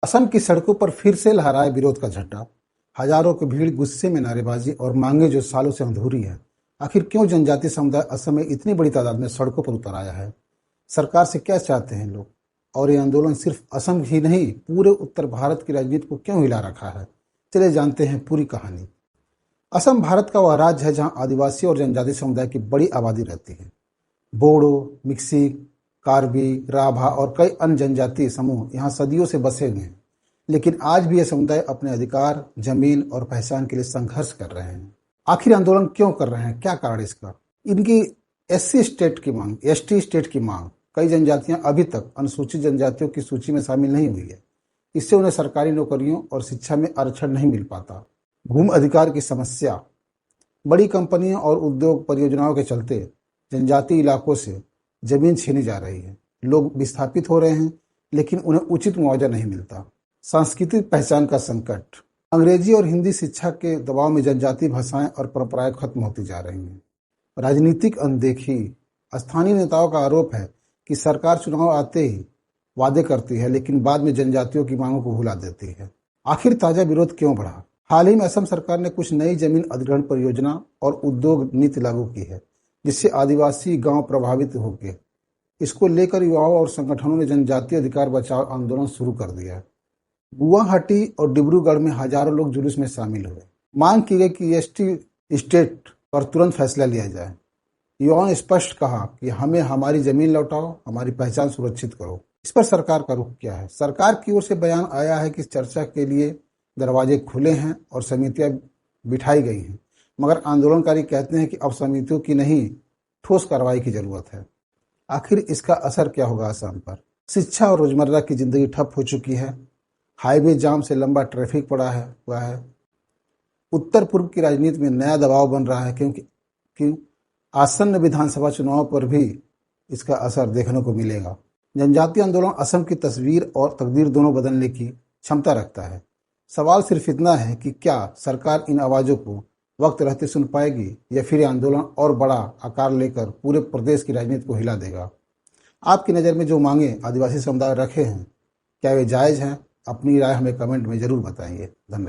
असम की सड़कों पर फिर से लहराए विरोध का झंडा। हजारों की भीड़, गुस्से में नारेबाजी और मांगे जो सालों से अधूरी है। आखिर क्यों जनजातीय समुदाय असम में इतनी बड़ी तादाद में सड़कों पर उतर आया है? सरकार से क्या चाहते हैं लोग? और ये आंदोलन सिर्फ असम ही नहीं, पूरे उत्तर भारत की राजनीति को क्यों हिला रखा है? चलिए जानते हैं पूरी कहानी। असम भारत का वह राज्य है जहां आदिवासी और जनजातीय समुदाय की बड़ी आबादी रहती है। बोडो, मिक्सी, कार्बी, राभा और कई अन्य जनजातीय समूह यहाँ सदियों से बसे हुए हैं। लेकिन आज भी ये समुदाय अपने अधिकार, जमीन और पहचान के लिए संघर्ष कर रहे हैं। आखिर आंदोलन क्यों कर रहे हैं? क्या कारण इसका? इनकी एससी स्टेट की मांग, एसटी स्टेट की मांग। कई जनजातियां अभी तक अनुसूचित जनजातियों की सूची में शामिल नहीं हुई है। इससे उन्हें सरकारी नौकरियों और शिक्षा में आरक्षण नहीं मिल पाता। भूमि अधिकार की समस्या। बड़ी कंपनियों और उद्योग परियोजनाओं के चलते जनजातीय इलाकों से जमीन छीनी जा रही है। लोग विस्थापित हो रहे हैं, लेकिन उन्हें उचित मुआवजा नहीं मिलता। सांस्कृतिक पहचान का संकट। अंग्रेजी और हिंदी शिक्षा के दबाव में जनजातीय भाषाएं और परंपराएं खत्म होती जा रही हैं। राजनीतिक अनदेखी। स्थानीय नेताओं का आरोप है कि सरकार चुनाव आते ही वादे करती है, लेकिन बाद में जनजातियों की मांगों को भुला देती है। आखिर ताजा विरोध क्यों बढ़ा? हाल ही में असम सरकार ने कुछ नई जमीन अधिग्रहण परियोजना और उद्योग नीति लागू की है, जिससे आदिवासी गांव प्रभावित हो गए। इसको लेकर युवाओं और संगठनों ने जनजातीय अधिकार बचाओ आंदोलन शुरू कर दिया है। गुवाहाटी और डिब्रूगढ़ में हजारों लोग जुलूस में शामिल हुए। मांग की गई कि एसटी स्टेट पर तुरंत फैसला लिया जाए। युवाओं ने स्पष्ट कहा कि हमें हमारी जमीन लौटाओ, हमारी पहचान सुरक्षित करो। इस पर सरकार का रुख क्या है? सरकार की ओर से बयान आया है कि चर्चा के लिए दरवाजे खुले हैं और समितियां बिठाई गई हैं, मगर आंदोलनकारी कहते हैं कि अब समितियों की नहीं, ठोस कार्रवाई की जरूरत है। आखिर इसका असर क्या होगा असम पर? शिक्षा और रोजमर्रा की जिंदगी ठप हो चुकी है। हाईवे जाम से लंबा ट्रैफिक पड़ा हुआ है। उत्तर पूर्व की राजनीति में नया दबाव बन रहा है, क्योंकि आसन्न विधानसभा चुनाव पर भी इसका असर देखने को मिलेगा। जनजातीय आंदोलन असम की तस्वीर और तकदीर दोनों बदलने की क्षमता रखता है। सवाल सिर्फ इतना है कि क्या सरकार इन आवाजों को वक्त रहते सुन पाएगी, या फिर आंदोलन और बड़ा आकार लेकर पूरे प्रदेश की राजनीति को हिला देगा। आपकी नज़र में जो मांगे आदिवासी समुदाय रखे हैं, क्या वे जायज़ हैं? अपनी राय हमें कमेंट में जरूर बताएंगे। धन्यवाद।